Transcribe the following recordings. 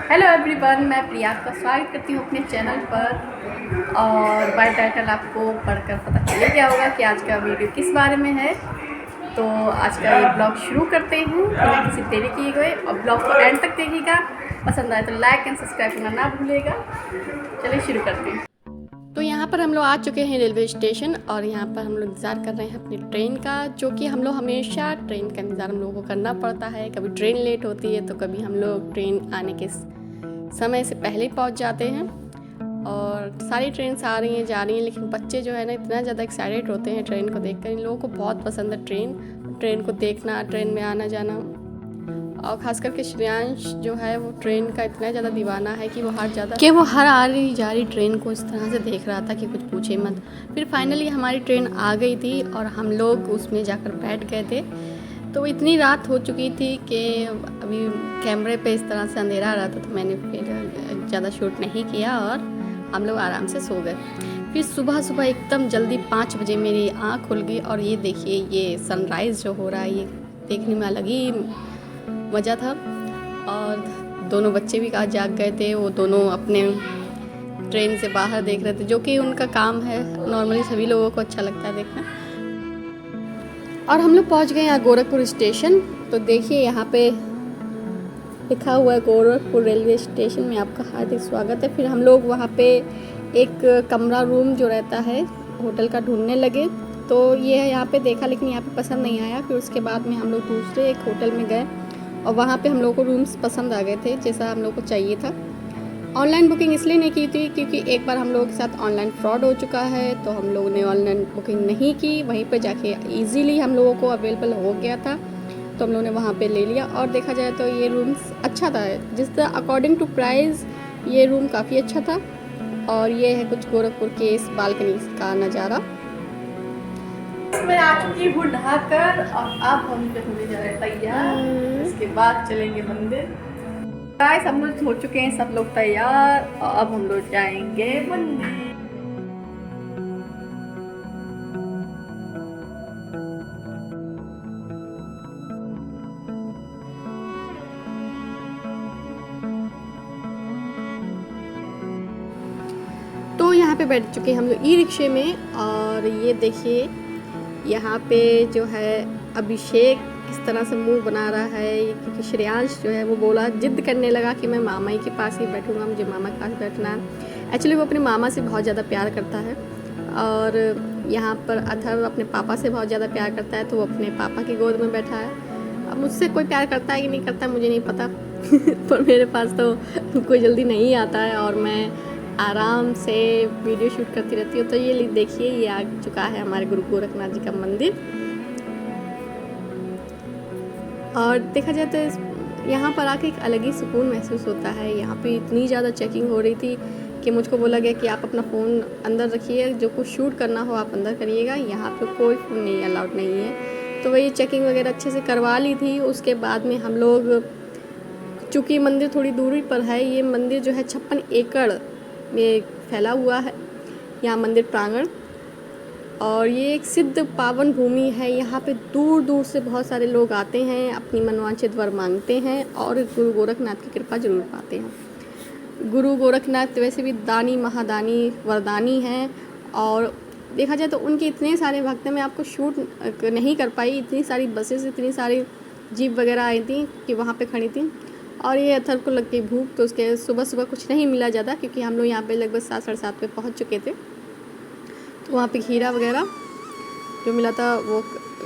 Hello everyone, मैं प्रिया का स्वागत करती हूँ अपने चैनल पर। और बाय टाइटल आपको पढ़कर पता चल गया होगा कि आज का वीडियो किस बारे में है। तो आज का ये ब्लॉग शुरू करते हैं बिना किसी देरी किए हुए, और ब्लॉग को एंड तक देखिएगा। पसंद आए तो लाइक एंड सब्सक्राइब करना ना भूलिएगा। चलिए शुरू करते हैं। तो यहाँ पर हम लोग आ चुके हैं रेलवे स्टेशन, और यहाँ पर हम लोग इंतज़ार कर रहे हैं अपनी ट्रेन का, जो कि हम लोग हमेशा ट्रेन का इंतज़ार हम लोगों को करना पड़ता है। कभी ट्रेन लेट होती है तो कभी हम लोग ट्रेन आने के समय से पहले पहुँच जाते हैं। और सारी ट्रेन आ रही हैं जा रही हैं, लेकिन बच्चे जो है ना इतना ज़्यादा एक्साइटेड होते हैं ट्रेन को देखकर। इन लोगों को बहुत पसंद है ट्रेन को देखना, ट्रेन में आना जाना। और ख़ास करके श्रेयांश जो है वो ट्रेन का इतना ज़्यादा दीवाना है कि वो हर आ रही जा रही ट्रेन को इस तरह से देख रहा था कि कुछ पूछे मत। फिर फाइनली हमारी ट्रेन आ गई थी और हम लोग उसमें जाकर बैठ गए थे। तो इतनी रात हो चुकी थी कि अभी कैमरे पे इस तरह से अंधेरा आ रहा था, तो मैंने फिर ज़्यादा शूट नहीं किया और हम लोग आराम से सो गए। फिर सुबह एकदम जल्दी 5 बजे मेरी आँख खुल गई, और ये देखिए ये सनराइज़ जो हो रहा है ये देखने में अलग ही मज़ा था। और दोनों बच्चे भी आज जाग गए थे, वो दोनों अपने ट्रेन से बाहर देख रहे थे, जो कि उनका काम है, नॉर्मली सभी लोगों को अच्छा लगता है देखना। और हम लोग पहुंच गए यहाँ गोरखपुर स्टेशन। तो देखिए यहाँ पे लिखा हुआ है गोरखपुर रेलवे स्टेशन में आपका हार्दिक स्वागत है। फिर हम लोग वहाँ पे एक कमरा रूम जो रहता है होटल का ढूंढने लगे। तो ये यहाँ पे देखा, लेकिन यहाँ पे पसंद नहीं आया। फिर उसके बाद में हम लोग दूसरे एक होटल में गए, और वहाँ पे हम लोग को रूम्स पसंद आ गए थे जैसा हम लोग को चाहिए था। ऑनलाइन बुकिंग इसलिए नहीं की थी क्योंकि एक बार हम लोगों के साथ ऑनलाइन फ्रॉड हो चुका है, तो हम लोगों ने ऑनलाइन बुकिंग नहीं की। वहीं पे जाके इजीली हम लोगों को अवेलेबल हो गया था, तो हम लोगों ने वहाँ पे ले लिया। और देखा जाए तो ये रूम्स अच्छा था, जिस तरह अकॉर्डिंग टू प्राइस ये रूम काफ़ी अच्छा था। और ये है कुछ गोरखपुर के इस बालकनी का नज़ारा। मैं आ चुकी हूँ ढाकर, और अब हम होने जा रहे हैं तैयार। इसके बाद चलेंगे मंदिर। गाइस हम लोग हो चुके हैं सब लोग तैयार, और अब हम लोग जाएंगे मंदिर। तो यहाँ पे बैठ चुके हैं हम लोग ई रिक्शे में, और ये देखिए यहाँ पे जो है अभिषेक किस तरह से मुंह बना रहा है, क्योंकि श्रेयांश जो है वो बोला, जिद करने लगा कि मैं मामा ही के पास ही बैठूंगा, मुझे मामा के पास बैठना है। एक्चुअली वो अपने मामा से बहुत ज़्यादा प्यार करता है, और यहाँ पर अथर्व अपने पापा से बहुत ज़्यादा प्यार करता है, तो वो अपने पापा की गोद में बैठा है। अब मुझसे कोई प्यार करता है कि नहीं करता है मुझे नहीं पता पर मेरे पास तो कोई जल्दी नहीं आता है, और मैं आराम से वीडियो शूट करती रहती हूँ। तो ये देखिए ये आ चुका है हमारे गुरु गोरखनाथ जी का मंदिर। और देखा जाए तो यहाँ पर आके एक अलग ही सुकून महसूस होता है। यहाँ पे इतनी ज़्यादा चेकिंग हो रही थी कि मुझको बोला गया कि आप अपना फ़ोन अंदर रखिए, जो कुछ शूट करना हो आप अंदर करिएगा, यहाँ पे कोई फ़ोन नहीं अलाउड नहीं है। तो वही चेकिंग वगैरह अच्छे से करवा ली थी। उसके बाद में हम लोग, चूँकि मंदिर थोड़ी दूरी पर है, ये मंदिर जो है 56 एकड़ में फैला हुआ है यहाँ मंदिर प्रांगण, और ये एक सिद्ध पावन भूमि है। यहाँ पे दूर दूर से बहुत सारे लोग आते हैं, अपनी मनवांछित वर मांगते हैं, और गुरु गोरखनाथ की कृपा जरूर पाते हैं। गुरु गोरखनाथ वैसे भी दानी महादानी वरदानी हैं, और देखा जाए तो उनके इतने सारे भक्त हैं, मैं आपको शूट नहीं कर पाई। इतनी सारी बसेस, इतनी सारी जीप वगैरह आई थी कि वहाँ पे खड़ी थी। और ये अथर्व को लग गई भूख, तो उसके सुबह कुछ नहीं मिला ज़्यादा, क्योंकि हम लोग यहाँ पे लगभग 7 साढ़े 7 पे पहुँच चुके थे। तो वहाँ पे खीरा वगैरह जो मिला था वो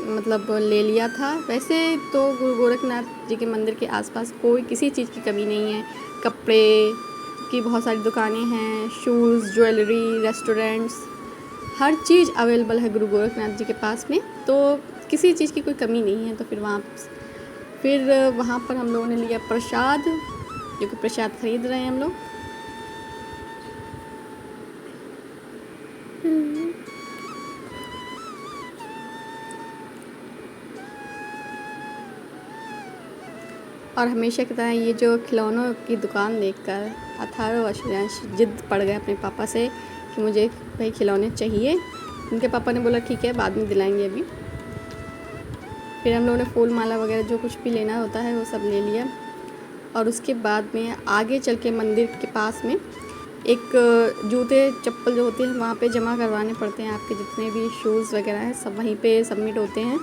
मतलब ले लिया था। वैसे तो गुरु गोरखनाथ जी के मंदिर के आसपास कोई किसी चीज़ की कमी नहीं है। कपड़े की बहुत सारी दुकानें हैं, शूज़, ज्वेलरी, रेस्टोरेंट्स, हर चीज़ अवेलेबल है गुरु गोरखनाथ जी के पास में, तो किसी चीज़ की कोई कमी नहीं है। तो फिर वहाँ पर हम लोगों ने लिया प्रसाद, जो कि प्रसाद खरीद रहे हैं हम लोग। और हमेशा की तरह ये जो खिलौनों की दुकान देखकर अथर्व और श्रेयांश जिद पड़ गए अपने पापा से कि मुझे भाई खिलौने चाहिए। उनके पापा ने बोला ठीक है बाद में दिलाएंगे अभी। फिर हम लोगों ने फूल माला वगैरह जो कुछ भी लेना होता है वो सब ले लिया। और उसके बाद में आगे चल के मंदिर के पास में एक जूते चप्पल जो होते हैं वहाँ पे जमा करवाने पड़ते हैं। आपके जितने भी शूज़ वगैरह हैं सब वहीं पे सबमिट होते हैं।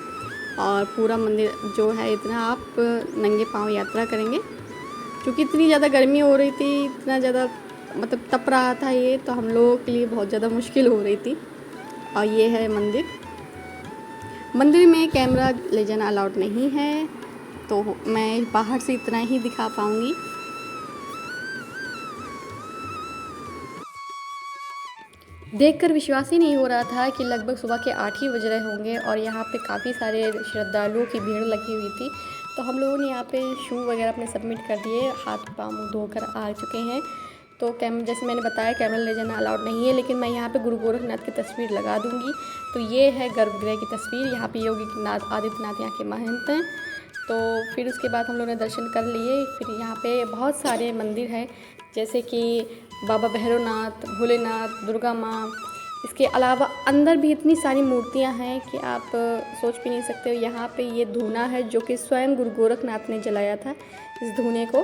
और पूरा मंदिर जो है इतना आप नंगे पाँव यात्रा करेंगे। क्योंकि इतनी ज़्यादा गर्मी हो रही थी, इतना ज़्यादा मतलब तप रहा था ये, तो हम लोगों के लिए बहुत ज़्यादा मुश्किल हो रही थी। और ये है मंदिर। मंदिर में कैमरा ले जाना अलाउड नहीं है, तो मैं बाहर से इतना ही दिखा पाऊँगी। देखकर विश्वास ही नहीं हो रहा था कि लगभग सुबह के 8 ही बज रहे होंगे और यहाँ पे काफ़ी सारे श्रद्धालुओं की भीड़ लगी हुई थी। तो हम लोगों ने यहाँ पे शू वगैरह अपने सबमिट कर दिए, हाथ पाँव मुँह धोकर आ चुके हैं। तो जैसे मैंने बताया कैमरा ले जाना अलाउड नहीं है, लेकिन मैं यहाँ पे गुरु गोरखनाथ की तस्वीर लगा दूँगी। तो ये है गर्भगृह की तस्वीर। यहाँ पे योगी नाथ आदित्यनाथ यहाँ के महंत हैं। तो फिर उसके बाद हम लोगों ने दर्शन कर लिए। फिर यहाँ पे बहुत सारे मंदिर हैं, जैसे कि बाबा भैरवनाथ, भोलेनाथ, दुर्गा माँ। इसके अलावा अंदर भी इतनी सारी मूर्तियाँ हैं कि आप सोच भी नहीं सकते हो। यहाँ पे ये धूना है जो कि स्वयं गुरु गोरखनाथ ने जलाया था इस धूने को।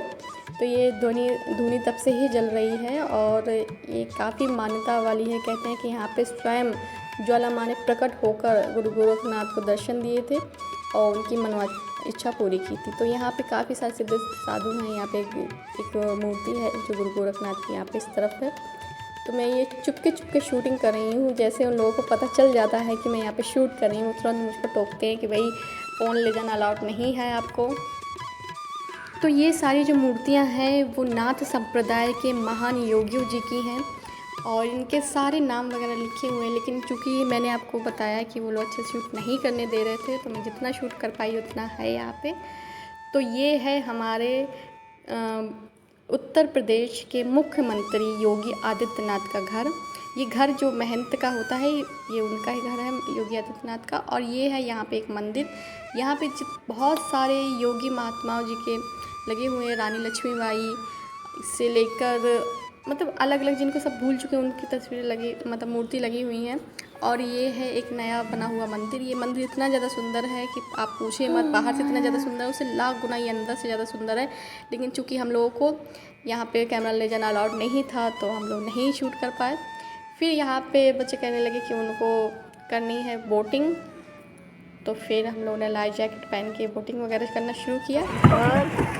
तो ये धूनी तब से ही जल रही है और ये काफ़ी मान्यता वाली है। कहते हैं कि यहाँ पे स्वयं ज्वाला माँ ने प्रकट होकर गुरु गोरखनाथ को दर्शन दिए थे और उनकी मनवा इच्छा पूरी की थी। तो यहाँ पे काफ़ी सारे सिद्ध साधु हैं। यहाँ पे एक मूर्ति है जो गुरु गोरखनाथ की यहाँ पे इस तरफ है। तो मैं ये चुपके शूटिंग कर रही हूँ। जैसे उन लोगों को पता चल जाता है कि मैं यहाँ पे शूट कर रही हूँ, तुरंत मुझ पर टोकते हैं कि भाई फ़ोन ले जाना अलाउड नहीं है आपको। तो ये सारी जो मूर्तियाँ हैं वो नाथ संप्रदाय के महान योगियों जी की हैं और इनके सारे नाम वगैरह लिखे हुए हैं। लेकिन चूँकि मैंने आपको बताया कि वो लोग अच्छे शूट नहीं करने दे रहे थे, तो मैं जितना शूट कर पाई उतना है यहाँ पे। तो ये है हमारे उत्तर प्रदेश के मुख्यमंत्री योगी आदित्यनाथ का घर। ये घर जो महंत का होता है ये उनका ही घर है, योगी आदित्यनाथ का। और ये है यहाँ पे एक मंदिर। यहाँ पे बहुत सारे योगी महात्माओं जी के लगे हुए हैं। रानी लक्ष्मीबाई से लेकर मतलब अलग अलग जिनको सब भूल चुके हैं उनकी तस्वीरें लगी, मतलब मूर्ति लगी हुई हैं। और ये है एक नया बना हुआ मंदिर। ये मंदिर इतना ज़्यादा सुंदर है कि आप पूछिए मत। बाहर से इतना ज़्यादा सुंदर है, उससे लाख गुना ये अंदर से ज़्यादा सुंदर है। लेकिन चूँकि हम लोगों को यहाँ पे कैमरा ले जाना अलाउड नहीं था, तो हम लोग नहीं शूट कर पाए। फिर यहाँ पे बच्चे कहने लगे कि उनको करनी है बोटिंग, तो फिर हम लोगों ने लाइफ जैकेट पहन के बोटिंग वगैरह करना शुरू किया। और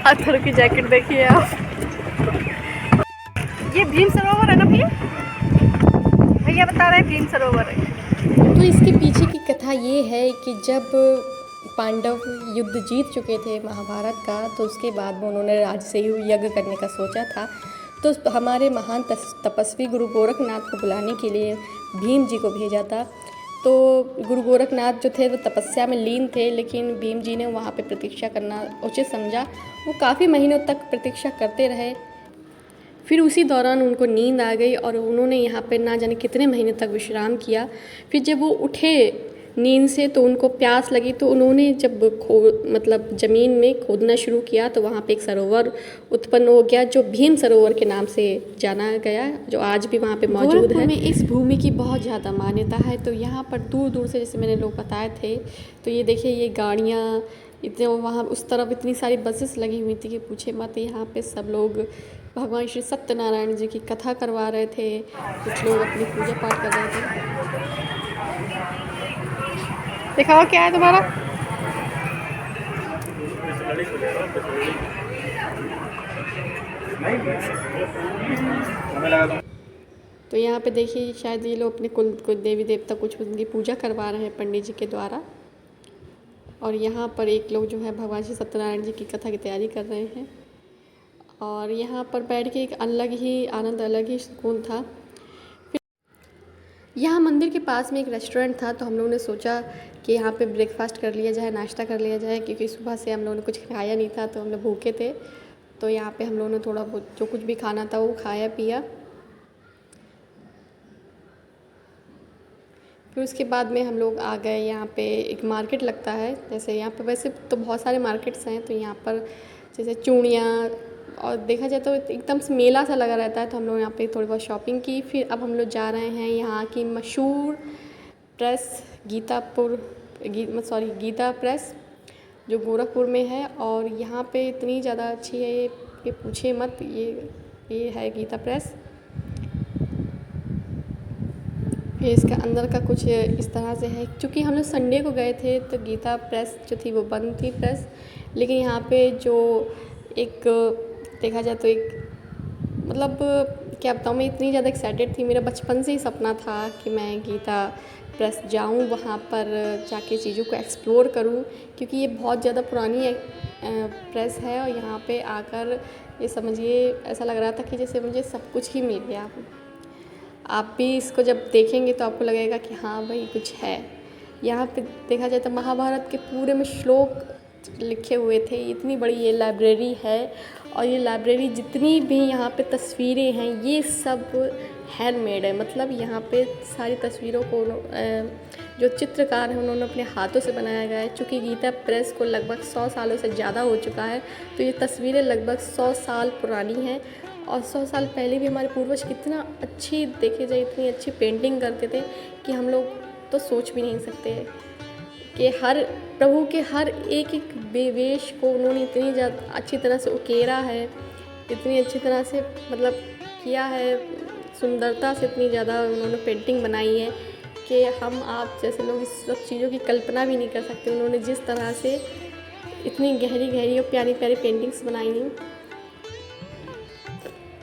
अथर्व की जैकेट देखिए आप। ये भीम सरोवर है ना भैया? भैया बता रहे हैं भीम सरोवर है। तो इसके पीछे की कथा ये है कि जब पांडव युद्ध जीत चुके थे महाभारत का, तो उसके बाद में उन्होंने राजसूय यज्ञ करने का सोचा था। तो हमारे महान तपस्वी गुरु गोरखनाथ को बुलाने के लिए भीम जी को भेजा था। तो गुरु गोरखनाथ जो थे वो तपस्या में लीन थे, लेकिन भीम जी ने वहाँ पे प्रतीक्षा करना उचित समझा। वो काफ़ी महीनों तक प्रतीक्षा करते रहे। फिर उसी दौरान उनको नींद आ गई और उन्होंने यहाँ पे ना जाने कितने महीने तक विश्राम किया। फिर जब वो उठे नींद से तो उनको प्यास लगी, तो उन्होंने जब मतलब ज़मीन में खोदना शुरू किया तो वहाँ पे एक सरोवर उत्पन्न हो गया जो भीम सरोवर के नाम से जाना गया, जो आज भी वहाँ पे मौजूद है। में इस भूमि की बहुत ज़्यादा मान्यता है। तो यहाँ पर दूर दूर से, जैसे मैंने लोग बताए थे, तो ये देखिए ये गाड़ियाँ इतने, वहाँ उस तरफ इतनी सारी बसेस लगी हुई थी कि पूछे मत। यहाँ पे सब लोग भगवान श्री सत्यनारायण जी की कथा करवा रहे थे, कुछ लोग अपनी पूजा पाठ कर रहे थे। दिखाओ क्या है तुम्हारा? तो यहाँ पे देखिए शायद ये लोग अपने कुल देवी देवता कुछ उनकी पूजा करवा रहे हैं पंडित जी के द्वारा। और यहाँ पर एक लोग जो है भगवान श्री सत्यनारायण जी की कथा की तैयारी कर रहे हैं। और यहाँ पर बैठ के एक अलग ही आनंद, अलग ही सुकून था। यहाँ मंदिर के पास में एक रेस्टोरेंट था, तो हम लोगों ने सोचा कि यहाँ पे ब्रेकफास्ट कर लिया जाए, नाश्ता कर लिया जाए, क्योंकि सुबह से हम लोगों ने कुछ खाया नहीं था, तो हम लोग भूखे थे। तो यहाँ पे हम लोगों ने थोड़ा बहुत जो कुछ भी खाना था वो खाया पिया। फिर उसके बाद में हम लोग आ गए, यहाँ पे एक मार्केट लगता है। जैसे यहाँ पे वैसे तो बहुत सारे मार्केट्स हैं, तो यहाँ पर जैसे चूड़ियाँ और देखा जाए तो एकदम से मेला सा लगा रहता है। तो हम लोग यहाँ पे थोड़ी बहुत शॉपिंग की। फिर अब हम लोग जा रहे हैं यहाँ की मशहूर प्रेस गीतापुर गीता प्रेस जो गोरखपुर में है। और यहाँ पे इतनी ज़्यादा अच्छी है ये पूछे मत। ये है गीता प्रेस। फिर इसके अंदर का कुछ इस तरह से है। क्योंकि हम लोग संडे को गए थे तो गीता प्रेस जो थी वो बंद थी प्रेस, लेकिन यहाँ पे जो एक देखा जाए तो एक मतलब क्या बताऊँ, मैं इतनी ज़्यादा एक्साइटेड थी। मेरा बचपन से ही सपना था कि मैं गीता प्रेस जाऊँ, वहाँ पर जाके चीज़ों को एक्सप्लोर करूँ, क्योंकि ये बहुत ज़्यादा पुरानी प्रेस है। और यहाँ पे आकर ये समझिए ऐसा लग रहा था कि जैसे मुझे सब कुछ ही मिल गया। आप भी इसको जब देखेंगे तो आपको लगेगा कि हाँ भाई कुछ है। यहाँ पे देखा जाए तो महाभारत के पूरे में श्लोक लिखे हुए थे। इतनी बड़ी ये लाइब्रेरी है, और ये लाइब्रेरी जितनी भी यहाँ पे तस्वीरें हैं ये सब हैंडमेड है। मतलब यहाँ पे सारी तस्वीरों को जो चित्रकार हैं उन्होंने अपने हाथों से बनाया गया है। चूँकि गीता प्रेस को लगभग 100 सालों से ज़्यादा हो चुका है, तो ये तस्वीरें लगभग 100 साल पुरानी हैं। और 100 साल पहले भी हमारे पूर्वज कितना अच्छी, देखे जाए इतनी अच्छी पेंटिंग करते थे कि हम लोग तो सोच भी नहीं सकते कि हर प्रभु के हर एक वेश को उन्होंने इतनी ज़्यादा अच्छी तरह से उकेरा है, इतनी अच्छी तरह से मतलब किया है, सुंदरता से इतनी ज़्यादा उन्होंने पेंटिंग बनाई है कि हम आप जैसे लोग इस सब चीज़ों की कल्पना भी नहीं कर सकते। उन्होंने जिस तरह से इतनी गहरी गहरी और प्यारी प्यारी पेंटिंग्स बनाई हैं।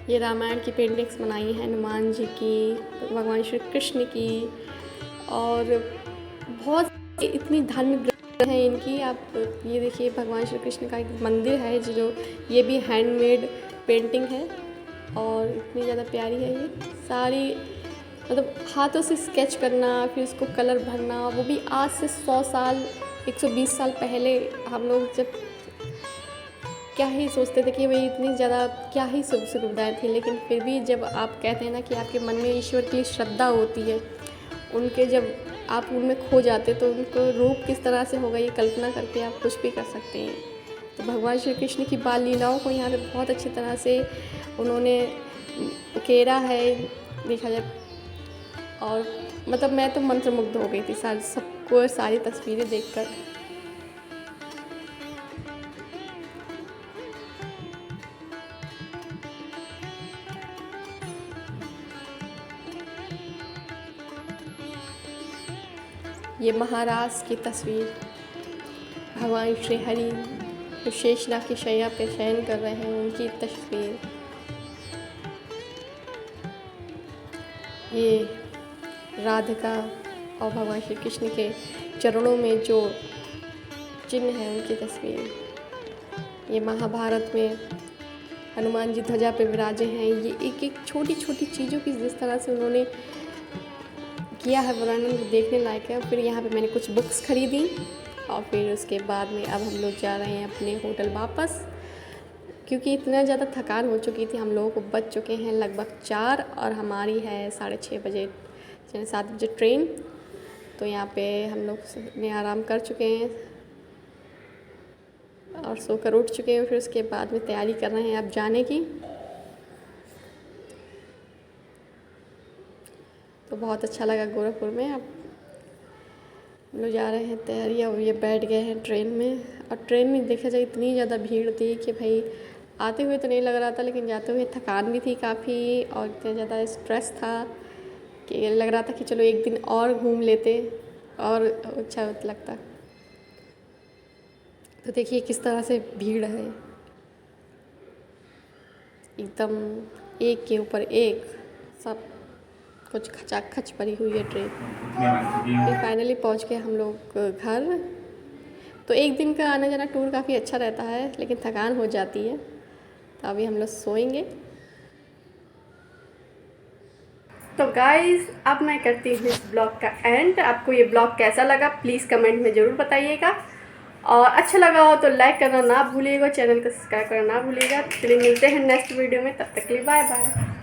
ये रामायण की पेंटिंग्स बनाई हैं, हनुमान जी की, भगवान श्री कृष्ण की, और बहुत इतनी धार्मिक ग्रंथ हैं इनकी। आप ये देखिए भगवान श्री कृष्ण का एक मंदिर है जो ये भी हैंडमेड पेंटिंग है, और इतनी ज़्यादा प्यारी है। ये सारी मतलब हाथों से स्केच करना, फिर उसको कलर भरना, वो भी आज से 100 साल 120 साल पहले हम लोग जब क्या ही सोचते थे कि भाई इतनी ज़्यादा क्या ही सुविधाएँ थी। लेकिन फिर भी जब आप कहते हैं ना कि आपके मन में ईश्वर की श्रद्धा होती है, उनके जब आप उनमें खो जाते तो उनको रूप किस तरह से होगा ये कल्पना करके आप कुछ भी कर सकते हैं। तो भगवान श्री कृष्ण की बाल लीलाओं को यहाँ पे बहुत अच्छी तरह से उन्होंने उकेरा है, देखा जाए। और मतलब मैं तो मंत्रमुग्ध हो गई थी सबको सारी तस्वीरें देखकर। ये महाराज की तस्वीर, भगवान श्री हरि जो शेषनाग की शैया पे शयन कर रहे हैं उनकी तस्वीर। ये राधिका और भगवान श्री कृष्ण के चरणों में जो चिन्ह है उनकी तस्वीर। ये महाभारत में हनुमान जी ध्वजा पे विराजे हैं। ये एक एक छोटी छोटी चीज़ों की जिस तरह से उन्होंने किया है वर्णन देखने लायक है। फिर यहाँ पे मैंने कुछ बुक्स खरीदी, और फिर उसके बाद में अब हम लोग जा रहे हैं अपने होटल वापस, क्योंकि इतना ज़्यादा थकान हो चुकी थी। हम लोगों को बज चुके हैं लगभग 4, और हमारी है 6:30 बजे 7 बजे ट्रेन। तो यहाँ पे हम लोग ने आराम कर चुके हैं और सोकर उठ चुके हैं। फिर उसके बाद में तैयारी कर रहे हैं अब जाने की। तो बहुत अच्छा लगा गोरखपुर में। अब हम लोग जा रहे हैं तैयारी, और ये बैठ गए हैं ट्रेन में। और ट्रेन में देखा जाए इतनी ज़्यादा भीड़ थी कि भाई आते हुए तो नहीं लग रहा था, लेकिन जाते हुए थकान भी थी काफ़ी, और इतना ज़्यादा स्ट्रेस था कि लग रहा था कि चलो एक दिन और घूम लेते और अच्छा लगता। तो देखिए किस तरह से भीड़ है, एकदम एक के ऊपर एक, सब कुछ खचाखच भरी हुई है ट्रेन। फिर फाइनली पहुंच गए हम लोग घर। तो एक दिन का आना जाना टूर काफ़ी अच्छा रहता है, लेकिन थकान हो जाती है। तो अभी हम लोग सोएंगे। तो गाइज़ अब मैं करती हूँ इस ब्लॉग का एंड। आपको ये ब्लॉग कैसा लगा प्लीज़ कमेंट में ज़रूर बताइएगा, और अच्छा लगा हो तो लाइक करना ना भूलिएगा, चैनल को सब्सक्राइब करना ना भूलिएगा। चलिए मिलते हैं नेक्स्ट वीडियो में, तब तक के लिए बाय बाय।